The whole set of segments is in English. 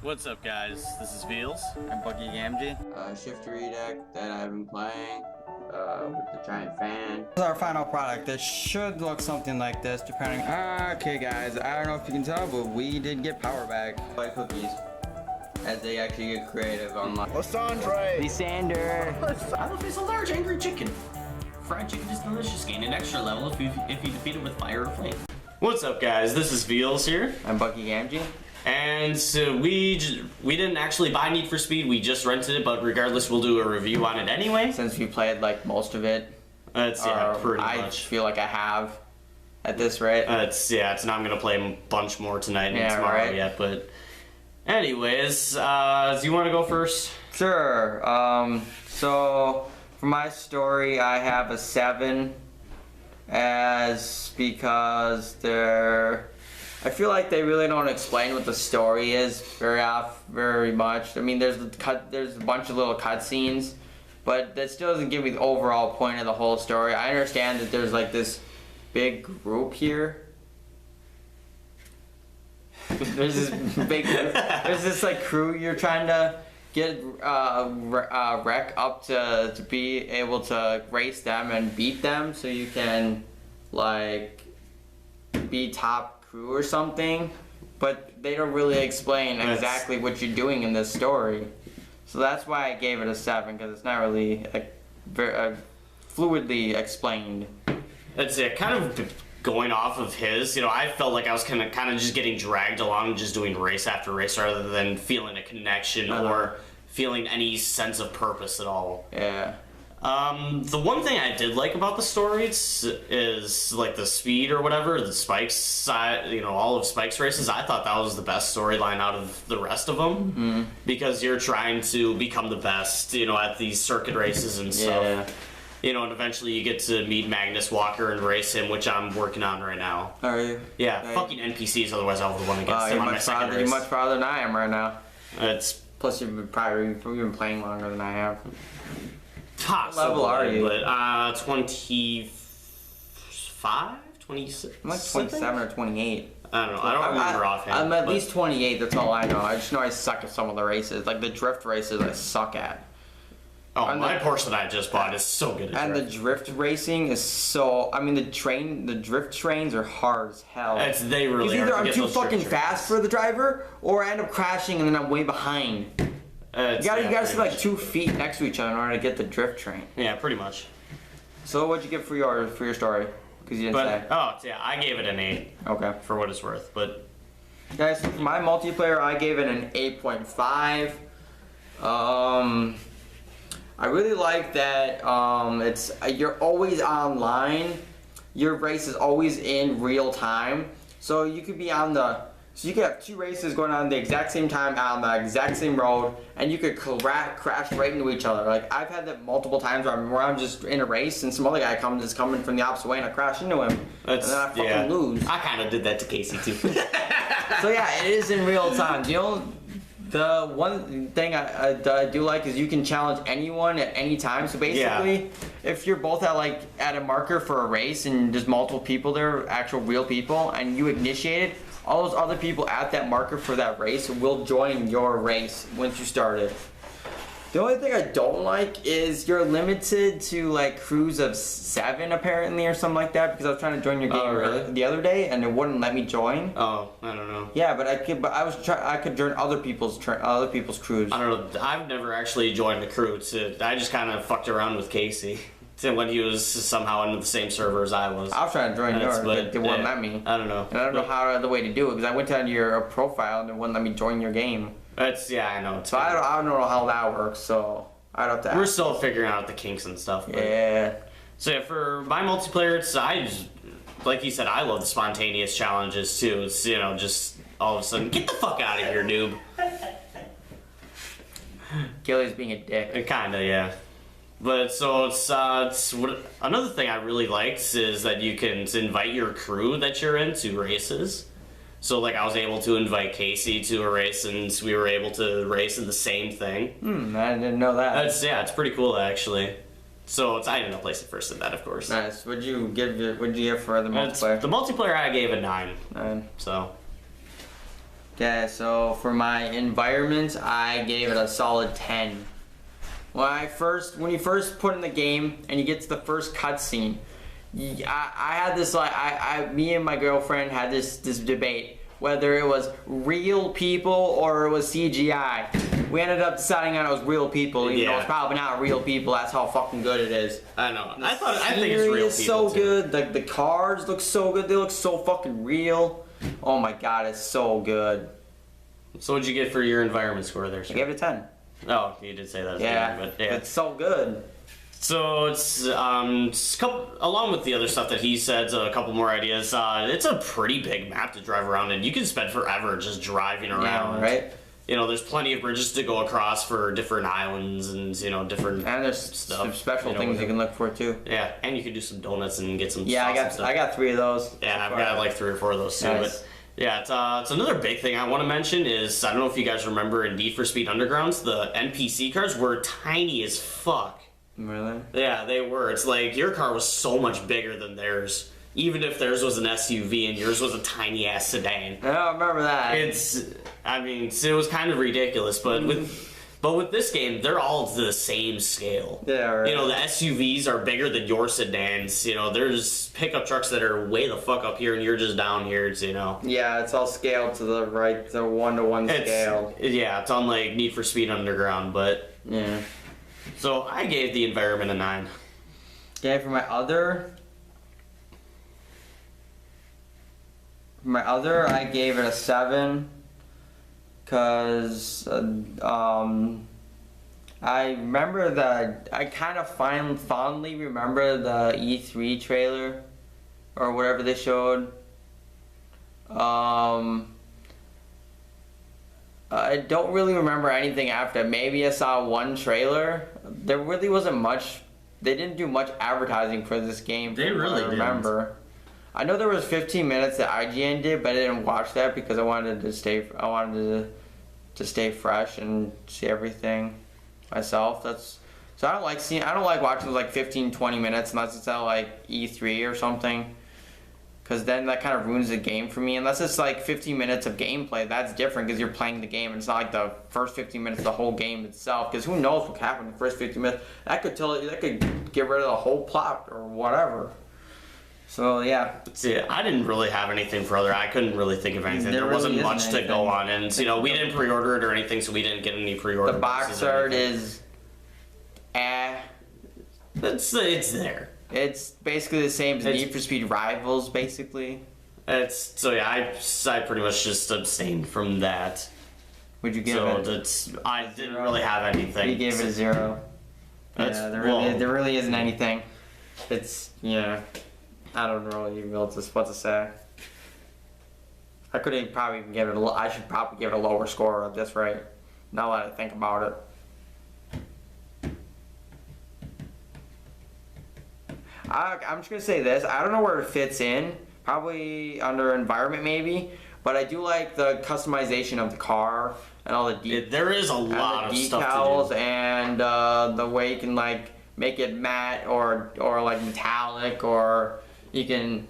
What's up, guys? This is Veals. I'm Bucky Gamgee. Shift-3 deck that I've been playing with the giant fan. This is our final product. It should look something like this, depending. Okay, guys, I don't know if you can tell, but we did get power back. White cookies, as they actually get creative online. Lysandre! Lysander! Idle face a large angry chicken. Fried chicken is delicious. Gain an extra level if you defeat it with fire or flame. What's up, guys? This is Veals here. I'm Bucky Gamgee. And so we didn't actually buy Need for Speed, we just rented it, but regardless, we'll do a review on it anyway. Since we played like most of it. That's, yeah, pretty I much. feel like I have at this rate. It's now I'm gonna play a bunch more tonight and tomorrow right. yet, but anyways, do you want to go first? Sure. So for my story, I have a 7 because I feel like they really don't explain what the story is very much. I mean, there's a bunch of little cutscenes, but that still doesn't give me the overall point of the whole story. I understand that there's like this big group here. There's this like crew you're trying to get Wreck up to be able to race them and beat them, so you can like be top crew or something, but they don't really explain exactly what you're doing in this story. So that's why I gave it a 7, because it's not really very fluidly explained. That's it. Kind of going off of his, I felt like I was kind of just getting dragged along, just doing race after race, rather than feeling a connection or feeling any sense of purpose at all. Yeah. The one thing I did like about the story is like the speed or whatever, the Spike's side, all of Spike's races. I thought that was the best storyline out of the rest of them, because you're trying to become the best, at these circuit races and stuff. Yeah. And eventually you get to meet Magnus Walker and race him, which I'm working on right now. Are you? Yeah, fucking NPCs, otherwise I would have won against him on my second race. You're much farther than I am right now. Plus you've been playing longer than I have. Possibly, what level are you? But 25? 26? I'm like 27 or 28. I don't know. I don't remember offhand. I'm at least 28, that's all I know. I just know I suck at some of the races. Like the drift races I suck at. Oh, my Porsche that I just bought is so good at drift. And the drift racing is so... I mean, the drift trains are hard as hell. They really are. Either I'm too fucking fast for the driver, or I end up crashing and then I'm way behind. You gotta sit like 2 feet next to each other in order to get the drift train. Yeah, pretty much. So what'd you get for your story? Because you didn't say. Oh, yeah, I gave it an 8. Okay. For what it's worth, but... Guys, for my multiplayer, I gave it an 8.5. I really like that you're always online. Your race is always in real time. So you could be so you could have 2 races going on at the exact same time on the exact same road, and you could crash right into each other. Like, I've had that multiple times where I'm just in a race and some other guy is coming from the opposite way and I crash into him. And then I fucking lose. I kind of did that to Casey too. So yeah, it is in real time. The one thing I do like is you can challenge anyone at any time. So basically, if you're both at a marker for a race and there's multiple people there, actual real people, and you initiate it, all those other people at that marker for that race will join your race once you start it. The only thing I don't like is you're limited to like crews of 7 apparently or something like that, because I was trying to join your game the other day and it wouldn't let me join. Oh, I don't know. Yeah, but I could join other people's crews. I don't know. I've never actually joined a crew. I just kind of fucked around with Casey when he was somehow in the same server as I was. I was trying to join yours, but it wouldn't let me. I don't know. And I don't know how the way to do it, because I went down to your profile and it wouldn't let me join your game. I know. So I don't know how that works, so I'd have to ask. We're still figuring out the kinks and stuff. But. Yeah. So yeah, for my multiplayer, like you said, I love the spontaneous challenges too. It's, just all of a sudden, get the fuck out of here, noob. Gilly's being a dick. Kinda, yeah. But so it's another thing I really liked is that you can invite your crew that you're in to races. So like I was able to invite Casey to a race and we were able to race in the same thing. I didn't know that. It's pretty cool actually. So I ended up placing first in that, of course. Nice. What'd you give for the multiplayer? The multiplayer I gave a 9. 9. So Okay, so for my environment, I gave it a solid 10. When you first put in the game and you get to the first cutscene, I had this me and my girlfriend had this debate whether it was real people or it was CGI. We ended up deciding on it was real people, even though it's probably not real people. That's how fucking good it is. I know. I think it's real people. It's so too. good. The cars look so good. They look so fucking real. Oh my god, it's so good. So what'd you get for your environment score there, sir? I gave it a 10. Oh, you did say that. Yeah, it's so good. So it's along with the other stuff that he said, a couple more ideas. It's a pretty big map to drive around in. You can spend forever just driving around. Yeah, right. You know, there's plenty of bridges to go across for different islands and different. And there's stuff. some special things you can look for too. Yeah, and you can do some donuts and get some. Yeah, I got 3 of those. Yeah, I've got like 3 or 4 of those too. Nice. But yeah, it's another big thing I want to mention is I don't know if you guys remember in Need for Speed Undergrounds, the NPC cars were tiny as fuck. Really? Yeah, they were. It's like your car was so much bigger than theirs. Even if theirs was an SUV and yours was a tiny ass sedan. I don't remember that. It was kind of ridiculous, but with this game, they're all to the same scale. Yeah, right. You know, the SUVs are bigger than your sedans. You know, there's pickup trucks that are way the fuck up here and you're just down here, Yeah, it's all scaled to the right, the 1-to-1 scale. Yeah, it's on like Need for Speed Underground, but Yeah. so I gave the environment a 9. Okay, for my other, I gave it a 7, cause I remember I kind of fondly remember the E3 trailer, or whatever they showed. I don't really remember anything after. Maybe I saw one trailer. There really wasn't much. They didn't do much advertising for this game. They really I remember. I know there was 15 minutes that IGN did, but I didn't watch that because I wanted to stay fresh and see everything myself. So I don't like watching like 15-20 minutes unless it's at like E3 or something. Because then that kind of ruins the game for me. Unless it's like 15 minutes of gameplay, that's different because you're playing the game. And it's not like the first 15 minutes of the whole game itself. Because who knows what happened in the first 15 minutes. That could get rid of the whole plot or whatever. So yeah. See, I didn't really have anything further. I couldn't really think of anything. There wasn't much to go on. And we didn't pre-order it or anything, so we didn't get any pre-order. The box art is It's there. It's basically the same as Need for Speed Rivals, basically. I pretty much just abstained from that. Would you give it? I didn't really have anything. You gave it a 0. Yeah, there really isn't anything. It's I don't really know what to say. I could probably even give it I should probably give it a lower score at this rate. Now that I think about it. I'm just gonna say this. I don't know where it fits in. Probably under environment, maybe. But I do like the customization of the car and all the there is a lot of decals stuff to do. And the way you can like make it matte or like metallic, or you can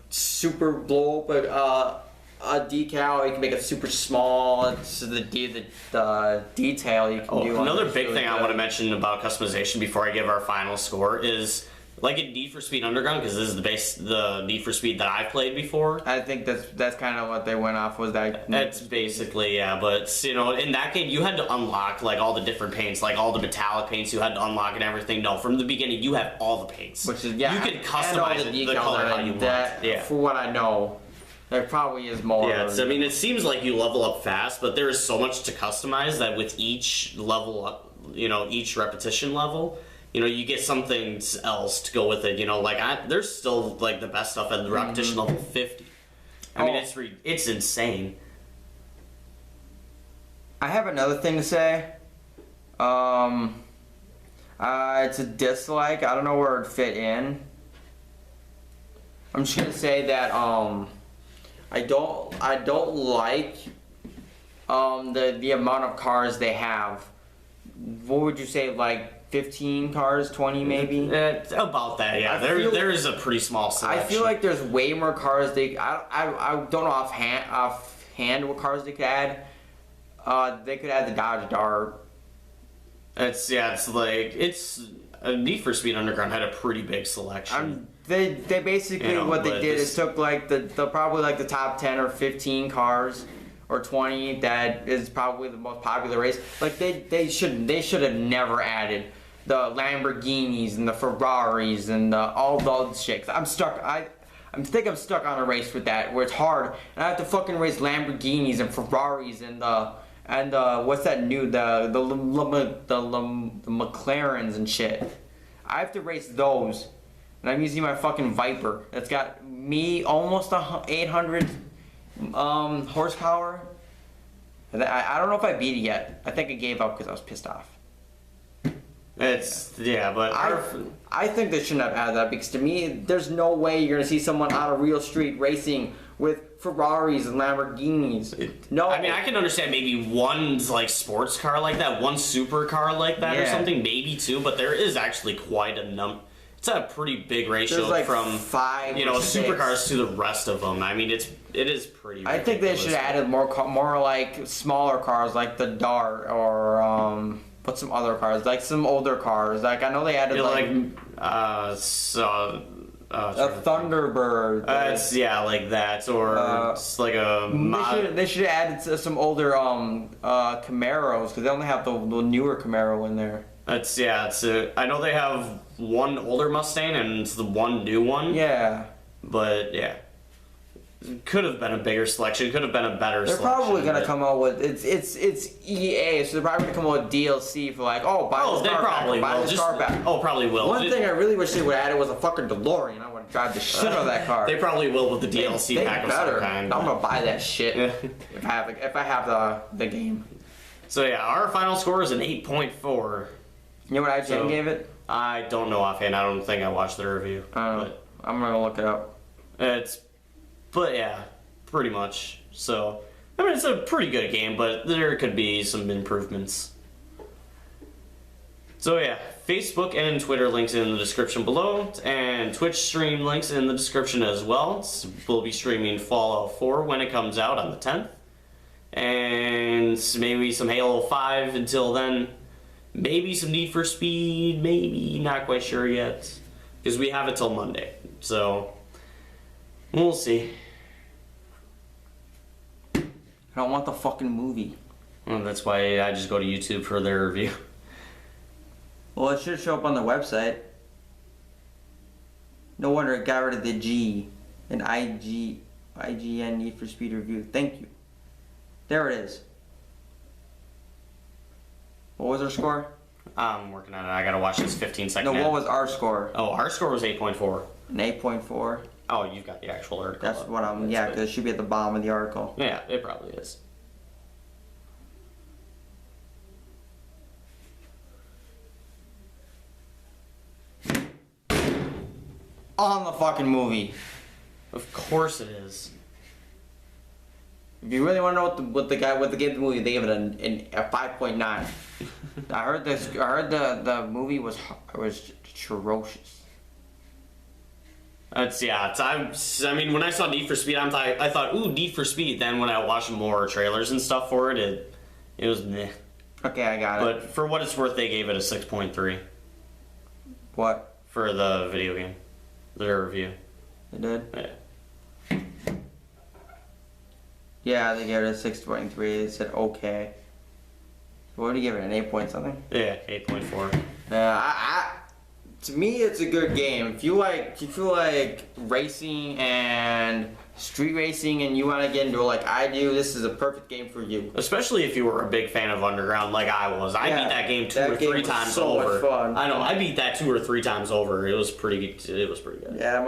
super blow up a decal. You can make it super small. It's the detail you can do. Another big thing I want to mention about customization before I give our final score is, like in Need for Speed Underground, because this is the Need for Speed that I've played before. I think that's kind of what they went off, was that. That's basically, yeah, but in that game you had to unlock like all the different paints, like all the metallic paints you had to unlock and everything. No, from the beginning you have all the paints. Which is, you can customize the color how you want. Yeah. For what I know, there probably is more. Yeah, it seems like you level up fast, but there is so much to customize that with each level up, each repetition level, you get something else to go with it. There's still like the best stuff at the repetition level 50. I mean, it's insane. I have another thing to say. It's a dislike. I don't know where it fit in. I'm just gonna say that I don't like the amount of cars they have. What would you say, like 15 cars, 20 maybe? About that, yeah. There is a pretty small selection. I feel like there's way more cars. I don't know offhand hand what cars they could add. They could add the Dodge Dart. It's Need for Speed Underground had a pretty big selection. They basically You know, what they but did this- is took like the probably like the top 10 or 15 cars or 20 that is probably the most popular race. Like they should have never added the Lamborghinis and the Ferraris and all those shit. 'Cause I'm stuck. I think I'm stuck on a race with that where it's hard and I have to fucking race Lamborghinis and Ferraris and what's that new the McLarens and shit. I have to race those. And I'm using my fucking Viper. That's got me almost 800 horsepower. And I don't know if I beat it yet. I think I gave up because I was pissed off. But I think they shouldn't have added that because to me, there's no way you're gonna see someone on a real street racing with Ferraris and Lamborghinis. No. I mean, I can understand maybe one like sports car like that, one supercar like that or Yeah. something, maybe two. But there is actually quite a number. It's a pretty big ratio There's like from 5 you know or 6. supercars to the rest of them. I mean, it is pretty. I think they ridiculous. should have added more like smaller cars like the Dart or what's some other cars like some older cars. Like I know they added You know, like a a Thunderbird. It's like that, or it's like a. They should have added some older Camaros because they only have the newer Camaro in there. It's I know they have one older Mustang and it's the one new one. Yeah. But yeah, could have been a bigger selection. Could have been a better. They're selection, probably gonna but- come out with it's EA, so they're probably gonna come out with DLC for like buy Oh, this they car probably back, buy will. this Just, car back. oh, probably will. One thing I really wish they would add was a fucking DeLorean. I want to drive the shit out of that car. They probably will with the DLC They pack of better. some kind. I'm gonna buy that shit Yeah. if I have the game. So yeah, our final score is an 8.4. You know what IGN So- gave it? I don't know offhand. I don't think I watched the review. I'm gonna look it up. But yeah, pretty much. So I mean, it's a pretty good game, but there could be some improvements. So yeah, Facebook and Twitter links in the description below, and Twitch stream links in the description as well. We'll be streaming Fallout 4 when it comes out on the 10th, and maybe some Halo 5 until then. Maybe some Need for Speed, maybe, not quite sure yet, because we have it till Monday. So we'll see. I don't want the fucking movie. Well, that's why I just go to YouTube for their review. Well, it should show up on the website. No wonder it got rid of the G in IGN Need for Speed review. Thank you. There it is. What was our score? I'm working on it. I gotta watch this 15-second. No, what was our score? Oh, our score was 8.4. An 8.4. Oh, you've got the actual article. That's up. what I'm. That's Yeah, good. because it should be at the bottom of the article. Yeah, it probably is. On the fucking movie. Of course it is. If you really want to know what they gave the movie, they gave it a 5.9. I heard the movie was atrocious. I mean, when I saw Need for Speed, I thought, ooh, Need for Speed. Then when I watched more trailers and stuff for it, it was meh. Okay, I got it. But for what it's worth, they gave it a 6.3 What? for the video game, their review. They did? Yeah. Yeah, they gave it a 6.3. They said okay. What would you give it? An 8 point something? Yeah, 8.4. To me, it's a good game. If you feel like racing and street racing, and you want to get into it like I do, this is a perfect game for you. Especially if you were a big fan of Underground like I was. I Yeah, beat that game two that or game three was times so much over. fun. I know, I beat that 2 or 3 times over. It was pretty good. Yeah,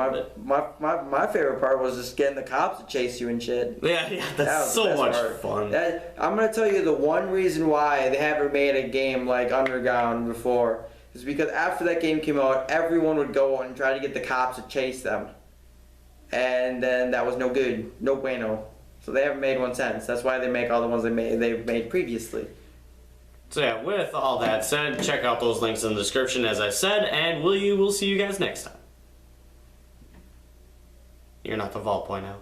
my favorite part was just getting the cops to chase you and shit. Yeah, That that's was so the best much part. fun. I'm gonna tell you the one reason why they haven't made a game like Underground before is because after that game came out, everyone would go and try to get the cops to chase them, and then that was no good, no bueno. So they haven't made one since. That's why they make all the ones they've made previously. So yeah, with all that said, check out those links in the description as I said, and we'll see you guys next time. You're not the Vault Point out.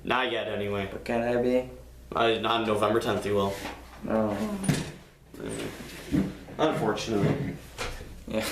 Not yet, anyway. But can I be? On November 10th, you will. No. Unfortunately. Yeah.